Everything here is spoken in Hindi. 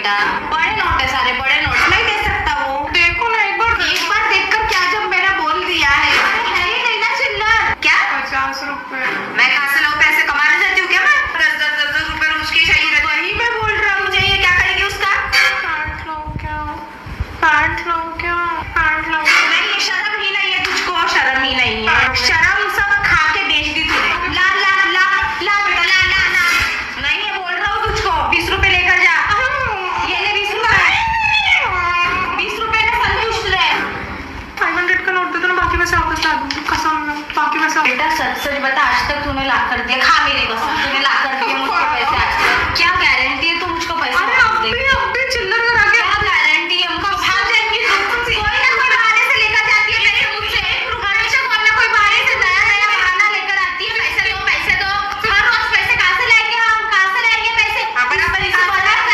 बेटा, बड़े नोट है सारे, बड़े नोट नहीं दे सकता वो। देखो ना एक बार देखकर क्या, जब मैंने बोल दिया है ही नहीं ना चिल्लर। क्या 50 रुपए। मैं कहाँ से लोग पैसे कमाने जाती हूँ क्या? मैं 10 रुपए रोज की चाहिए, वही मैं बोल रहा हूँ। मुझे ये क्या करेगी उसका? पैंट लो क्या, पैंट लो क्या, पैंट लो। नहीं, ये शर्म ही नहीं है तुझको, शर्म ही नहीं है। शर्म सब खा के बेच दी तूने। ला ला ला ला बेटा, ला ला ला। नहीं, ये बोल रहा हूँ तुझको, 20 रुपए लेकर जा। ये ले 20 रुपए, 20 रुपए में संतुष्ट रहे। 500 का नोट दे दो ना, बाकी पैसे वापस ला दूँ कसम में, बाकी पैसे। बेटा सच सच बता, आज तक तूने ला कर दिया? खा मेरी कसम, तूने ला